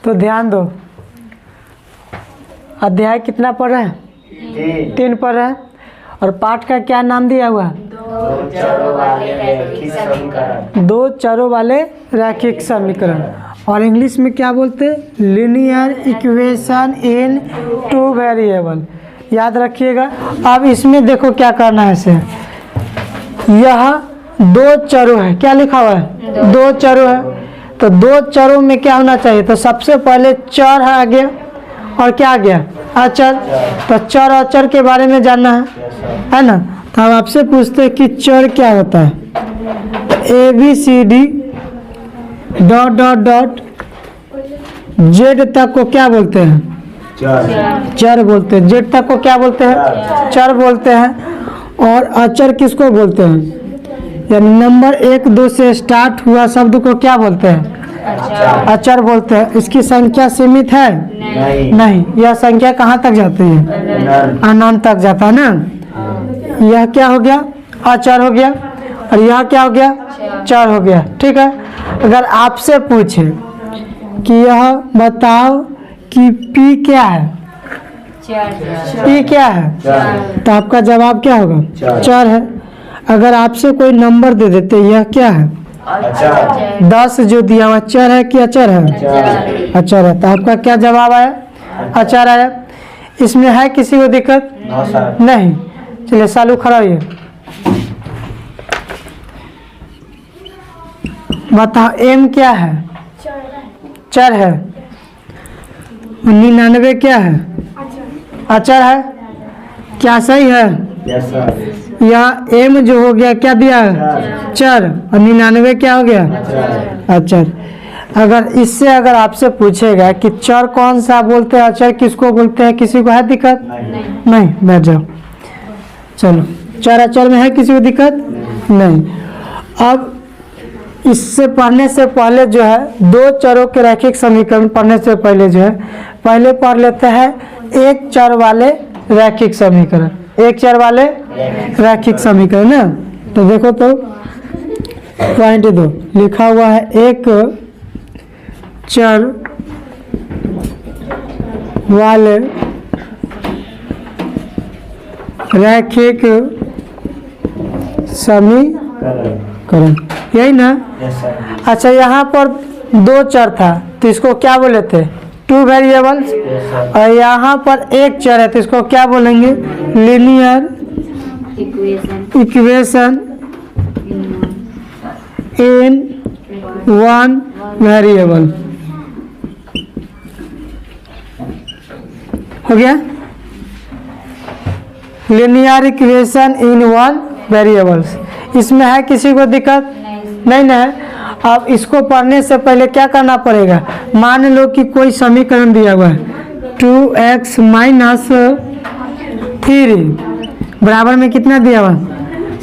तो ध्यान दो, अध्याय कितना पढ़ रहे हैं? 3 पढ़ रहे हैं। और पाठ का क्या नाम दिया हुआ? 2 चरों वाले रैखिक समीकरण। 2 चरों वाले रैखिक समीकरण। और इंग्लिश में क्या बोलते हैं? Linear equation in 2 variable. याद रखिएगा। अब इसमें देखो क्या करना है इसे। यह 2 चरों है, क्या लिखा हुआ है? 2 चरों है। तो 2 चरों में क्या होना चाहिए? तो सबसे पहले चर है आगे, और क्या आ गया? अचर। तो चर अचर के बारे में जानना है ना। तो हम आपसे पूछते हैं कि चर क्या होता है। ABCD dot dot dot Z तक को क्या बोलते हैं? चर बोलते हैं। जेड तक को क्या बोलते हैं? चर बोलते हैं। और अचर किसको बोलते हैं? यानी नंबर 1 2 से स्टार्ट हुआ शब्द को क्या बोलते हैं? अचर बोलते हैं। इसकी संख्या सीमित है? नहीं। यह संख्या कहाँ तक जाती है? अनंत तक जाता है ना। यह क्या हो गया? अचर हो गया। और यह क्या हो गया? चर हो गया। ठीक है। अगर आपसे पूछे कि यह बताओ कि P क्या है? P क्या है? तो आपका जवाब क्या होगा? चर है। अगर आपसे कोई नंबर दे देते, यह क्या है? 10 जो दिया हुआ चर है कि अचर है? अचर है। तो आपका क्या जवाब आया? अचर आया। इसमें है किसी को दिक्कत? नहीं। चलिए चालू खड़ा होइए। बताओ M क्या है? चर है। 99 क्या है? अचर है। क्या सही है? यह M जो हो गया क्या दिया है? चर। और 99 क्या हो गया? अचर। अगर इससे अगर आपसे पूछेगा कि चर कौन सा बोलते हैं, अचर किसको बोलते हैं, किसी को है दिक्कत? नहीं। बैठ जाओ। चलो, चर अचर में है किसी को दिक्कत? नहीं। अब इससे पढ़ने से पहले जो है 2 चरों के रैखिक समीकरण पढ़ने से पहले जो है पहले पढ़ लेते हैं 1 चर वाले रैखिक समीकरण। 1 चर वाले रैखिक समीकरण ना। तो देखो तो पॉइंट 2 लिखा हुआ है 1 चर वाले रैखिक समीकरण, यही ना? अच्छा, यहाँ पर 2 चर था तो इसको क्या बोले थे? 2 वेरिएबल्स। और यहाँ पर 1 चर है तो इसको क्या बोलेंगे? Linear equation in 1 variable. हो गया? Linear equation in 1 variables. इसमें है किसी को दिक्कत? नहीं ना है। अब इसको पढ़ने से पहले क्या करना पड़ेगा? मान लो कि कोई समीकरण दिया हुआ है 2x माइनस 3 बराबर में कितना दिया हुआ?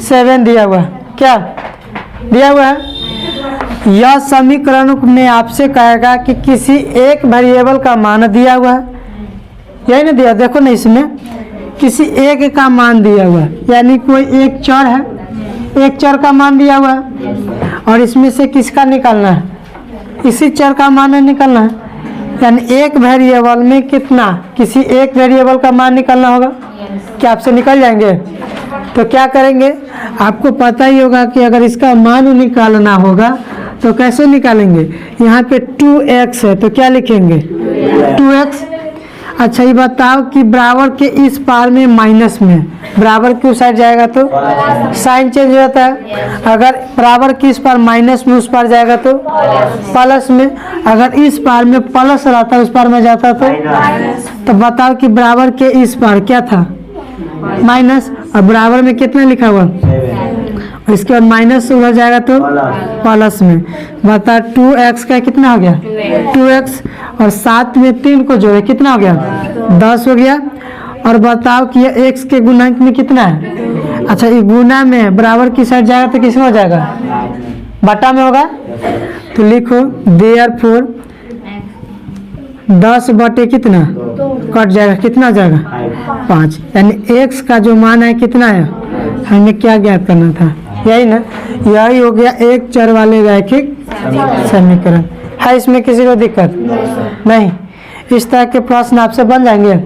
7 दिया हुआ। क्या दिया हुआ है? यह समीकरण में आपसे कहेगा कि किसी एक वेरिएबल का मान दिया हुआ है, यही ना दिया? देखो ना, इसमें किसी एक का मान दिया हुआ है, यानी कोई एक चर है, एक चर का मान दिया हुआ है। और इसमें से किसका निकालना है? इसी चर का मान निकालना है। यानी एक वेरिएबल में कितना? किसी एक वेरिएबल का मान निकालना होगा। क्या आपसे निकल जाएंगे? तो क्या करेंगे? आपको पता ही होगा कि अगर इसका मान निकालना होगा तो कैसे निकालेंगे? यहाँ पे 2x है तो क्या लिखेंगे? 2x। अच्छा, ये बताओ कि बराबर के इस पार में माइनस में बराबर की उस साइड जाएगा तो साइन चेंज हो जाता है। अगर बराबर की इस पार माइनस में उस पार जाएगा तो प्लस में। अगर इस पार में प्लस रहता उस पार में जाता तो बताओ कि बराबर के इस पार क्या था? माइनस। और बराबर में कितना लिखा हुआ? इसके बाद माइनस उधर जाएगा तो प्लस में। बता 2x का कितना हो गया? 2x। और 7 में 3 को जोड़े कितना हो गया? 10 हो गया। और बताओ कि ये x के गुणांक में कितना है? अच्छा, ये गुना में बराबर की साइड जाएगा तो किसमें हो जाएगा? बटा में होगा। तो लिखो देयरफॉर 10 बटे कितना कट जाएगा? कितना जाएगा? 5। यानी x का जो मान है कितना है? हमें क्या ज्ञात करना था? यही ना। यही हो गया 1 चर वाले रैखिक समीकरण। है इसमें किसी को दिक्कत नहीं? इस तरह के प्रश्न आपसे बन जाएंगे।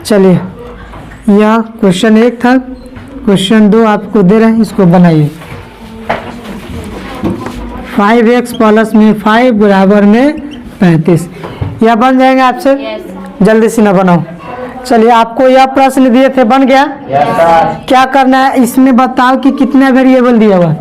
चलिए, यह क्वेश्चन 1 था। क्वेश्चन 2 आपको दे रहे हैं, इसको बनाइए। 5x प्लस में 5 बराबर में 35, यह बन जाएंगे आपसे? जल्दी से ना बनाओ। चलिए, आपको यह प्रश्न दिए थे, बन गया? क्या करना है इसमें बताओ कि कितना वेरिएबल दिया हुआ है?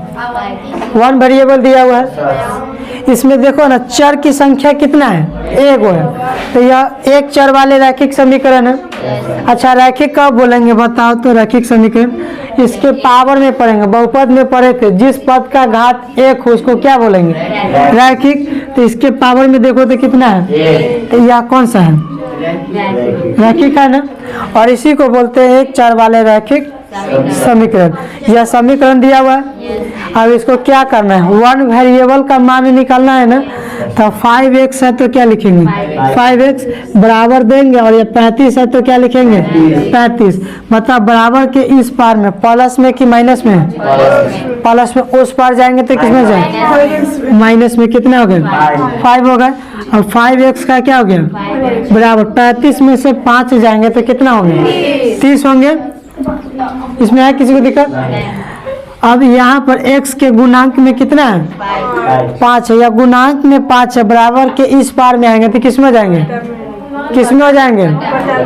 1 वेरिएबल दिया हुआ है। इसमें देखो ना, चर की संख्या कितना है? 1 है। तो यह एक चर वाले रैखिक समीकरण है। अच्छा, रैखिक कब बोलेंगे बताओ तो? रैखिक समीकरण इसके पावर में पढ़ेंगे, बहुपद में पढ़े थे। जिस पद का घात 1 हो उसको क्या बोलेंगे? रैखिक। तो इसके पावर में देखो तो कितना है? तो यह कौन सा है? रैखिक है ना। और इसी को बोलते हैं एक चर वाले रैखिक समीकरण। यह समीकरण दिया हुआ है। अब इसको क्या करना है? 1 वेरिएबल का मान निकालना है ना। तो 5x है तो क्या लिखेंगे? 5x बराबर देंगे, और ये 35 है तो क्या लिखेंगे? 35। मतलब बराबर के इस पार में प्लस में कि माइनस में? प्लस में। उस पार जाएंगे तो किसमें जाएंगे? माइनस में। कितना हो गया? 5 हो गया। और 5x का क्या हो गया? बराबर 35 में से 5 जाएंगे तो कितना होंगे? 30 होंगे। इसमें है किसी को दिक्कत? अब यहाँ पर x के गुणांक में कितना है? 5 है, या गुणांक में 5 है। बराबर के इस पार में आएंगे तो किस में जाएंगे? किस में हो जाएंगे?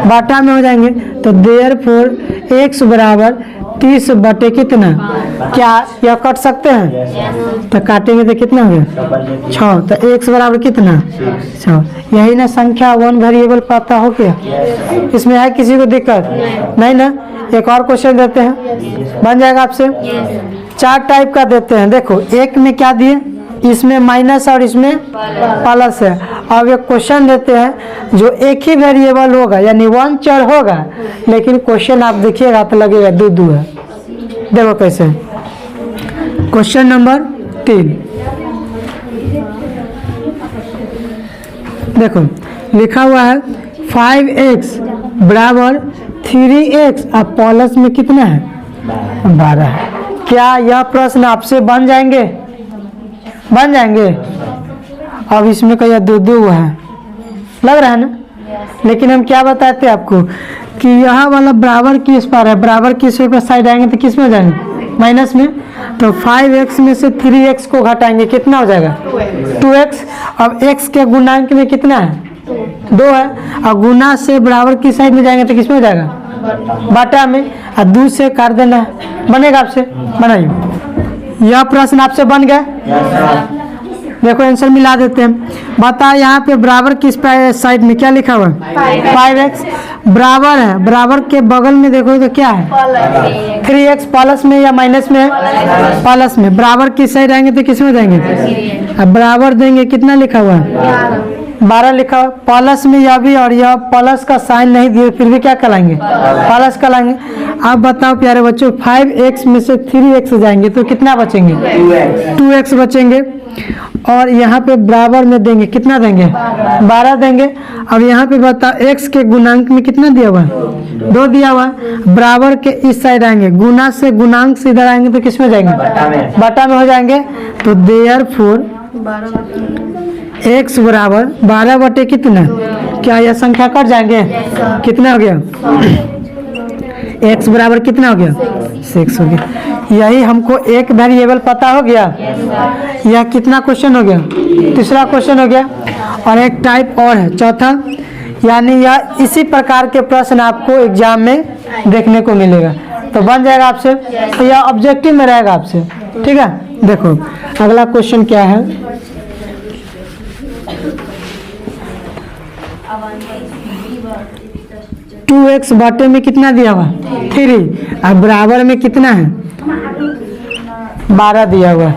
बाटा में हो जाएंगे। तो देयरफॉर x बराबर 30 बटे कितना? क्या यह कट सकते हैं? तो काटेंगे तो कितना हो गया? 6। तो x बराबर कितना? 6। यही ना संख्या 1 वेरिएबल पता हो गया। इसमें है किसी को दिक्कत नहीं ना? एक और क्वेश्चन देते हैं, बन जाएगा आपसे। 4 टाइप का देते हैं। देखो, एक में क्या दिए? इसमें माइनस और इसमें प्लस है। अब एक क्वेश्चन देते हैं जो एक ही वेरिएबल होगा, यानी 1 चर होगा, लेकिन क्वेश्चन आप देखिएगा तो लगेगा 2 है। देखो कैसे। क्वेश्चन नंबर 3 देखो, लिखा हुआ है 5x बराबर 3x, अब प्लस में कितना है? 12 है। क्या यह प्रश्न आपसे बन जाएंगे? बन जाएंगे। अब इसमें कहीं 2 है, लग रहा है ना? लेकिन हम क्या बताते हैं आपको कि यह वाला बराबर किस पार है? बराबर किस पर साइड आएंगे तो किस में जाएंगे? माइनस में। तो 5x में से 3x को घटाएंगे, कितना हो जाएगा? 2x। अब x के गुणांक में कितना है? 2 है। और गुना से बराबर की साइड में जाएंगे तो किस में हो जाएगा? बाटा में। और 2 से काट देना है। बनेगा आपसे? बनाइए। यह प्रश्न आपसे बन गया। देखो, आंसर मिला देते हैं। बता, यहाँ पे बराबर किस साइड में क्या लिखा हुआ है? 5x बराबर है। बराबर के बगल में देखो तो क्या है? 3x। प्लस में या माइनस में? प्लस में। बराबर किस साइड आएंगे तो किस में जाएंगे? अब बराबर देंगे, कितना लिखा हुआ है? 12 लिखा हुआ। प्लस में यह भी, और यह प्लस का साइन नहीं दिए, फिर भी क्या कराएंगे? प्लस कराएंगे। अब बताओ प्यारे बच्चों, 5x में से 3x जाएंगे तो कितना बचेंगे? 2x बचेंगे। और यहाँ पे बराबर में देंगे, कितना देंगे? 12 देंगे। अब यहाँ पे बताओ, x के गुणांक में कितना दिया हुआ है? 2 दिया हुआ है। बराबर के इस साइड आएंगे, गुना से गुणांक से इधर आएंगे तो किस में जाएंगे? बाटा में हो जाएंगे। तो देयरफॉर x बराबर 12 बटे कितना? क्या यह संख्या कट जाएंगे? कितना हो गया? x बराबर कितना हो गया? 6 हो गया। यही हमको एक वेरिएबल पता हो गया। यह कितना क्वेश्चन हो गया? तीसरा क्वेश्चन हो गया। और एक टाइप और है, चौथा। यानी यह इसी प्रकार के प्रश्न आपको एग्जाम में देखने को मिलेगा। तो बन जाएगा आपसे। तो यह ऑब्जेक्टिव में रहेगा आपसे, ठीक है? देखो, अगला क्वेश्चन क्या है? टू एक्स बटे में कितना दिया हुआ? 3। अब बराबर में कितना है? 12 दिया हुआ है।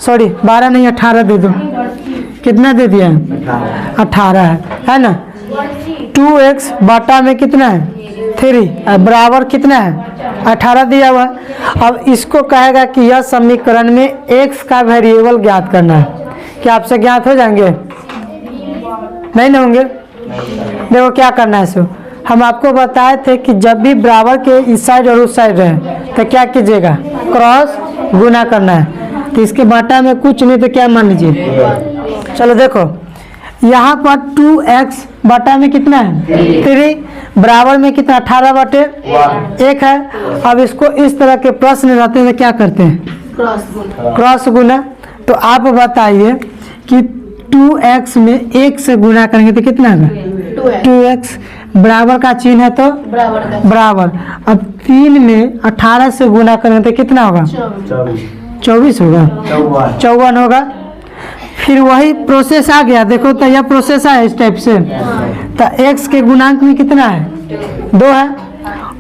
सॉरी, 12 नहीं, 18 दे दो। कितना दे दिया है? 18 है ना? 2x बटा में कितना है? 3। अब बराबर कितना है? 18 दिया हुआ है। अब इसको कहेगा कि यह समीकरण में x का वेरिएबल ज्ञात करना है। क्या आपसे ज्ञात हो जाएंगे? नहीं ना होंगे। देखो क्या करना है। सो हम आपको बताए थे कि जब भी बराबर के इस साइड और उस साइड रहे तो क्या कीजिएगा? क्रॉस गुना करना है। तो इसके बाटा में कुछ नहीं तो क्या मान लीजिए? चलो देखो, यहाँ पर 2x बटा में कितना है 3, बराबर में कितना 18 बटे 1 है। अब इसको इस तरह के प्रश्न रहते हैं क्या करते हैं, क्रॉस गुना। तो आप बताइए कि 2x में 1 से गुना करेंगे तो कितना होगा 2x, बराबर का चिन्ह है तो बराबर। अब 3 में 18 से गुना करेंगे तो कितना होगा 24 होगा, 54 होगा। फिर वही प्रोसेस आ गया, देखो तो यह प्रोसेस है इस टाइप से। तो x के गुणांक में कितना है 2 है,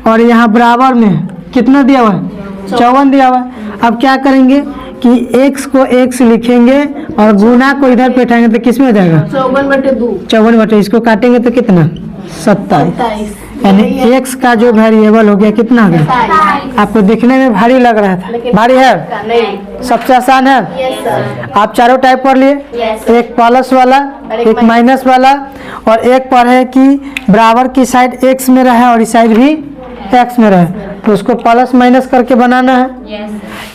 और यहाँ बराबर में कितना दिया हुआ है 54 दिया हुआ है। अब क्या करेंगे कि x को x लिखेंगे और गुना को इधर बैठाएंगे तो किस में हो जाएगा 54 बटे, इसको काटेंगे तो कितना 27, यानी x का जो वेरिएबल हो गया कितना हो गया। आपको देखने में भारी लग रहा था, भारी है, सबसे आसान है। आप चारों टाइप पढ़ लिए, एक प्लस वाला, एक माइनस वाला, और एक पर है कि बराबर की साइड x में रहे और इस साइड भी x में रहे, तो उसको प्लस माइनस करके बनाना है।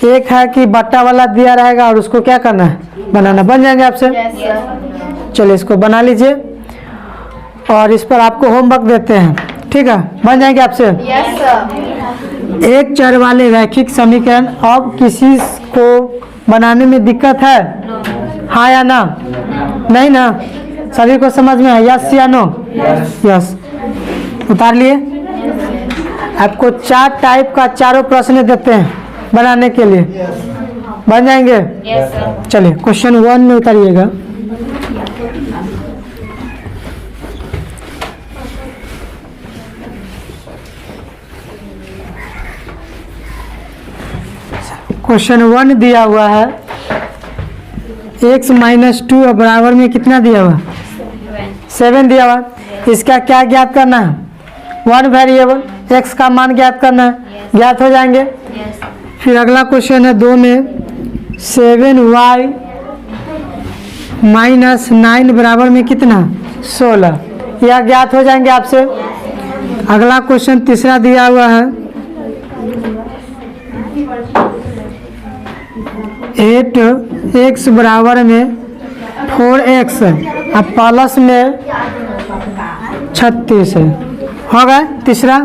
एक है कि बट्टा वाला दिया रहेगा और उसको क्या करना है बनाना, बन जाएंगे आपसे। चलिए इसको बना लीजिए और इस पर आपको होमवर्क देते हैं, ठीक है, बन जाएंगे आपसे। एक चर वाले रैखिक समीकरण। अब किसी को बनाने में दिक्कत है, हाँ या ना, नहीं ना, सभी को समझ में है, यस या नो, यस, उतार लिए। आपको 4 टाइप का चारों प्रश्न देते हैं बनाने के लिए, बन जाएंगे। चलिए क्वेश्चन 1 में उतारिएगा। क्वेश्चन 1 दिया हुआ है, x माइनस 2 बराबर में कितना दिया हुआ 7 दिया हुआ। इसका क्या ज्ञात करना है, 1 वेरिएबल x का मान ज्ञात करना है, ज्ञात हो जाएंगे। फिर अगला क्वेश्चन है 2 में 7y माइनस 9 बराबर में कितना 16, यह ज्ञात हो जाएंगे आपसे। अगला क्वेश्चन तीसरा दिया हुआ है 8x बराबर में 4x अब प्लस में 36 है, हो गया तीसरा।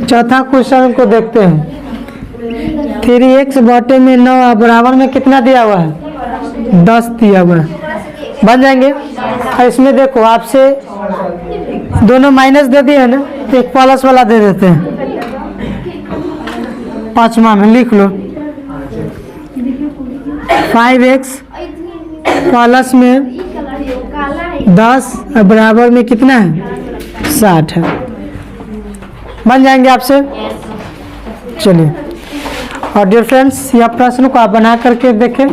चौथा क्वेश्चन को देखते हैं, 3x बटे में 9 बराबर में कितना दिया हुआ है 10 दिया हुआ है, बन जाएंगे। और इसमें देखो आपसे दोनों माइनस दे दिए है ना, तो एक प्लस वाला दे देते हैं, 5वां में लिख लो 5x प्लस में 10 बराबर में कितना है 60 है, बन जाएंगे आपसे। चलिए, और डियर फ्रेंड्स, यह प्रश्न को आप बना करके देखें।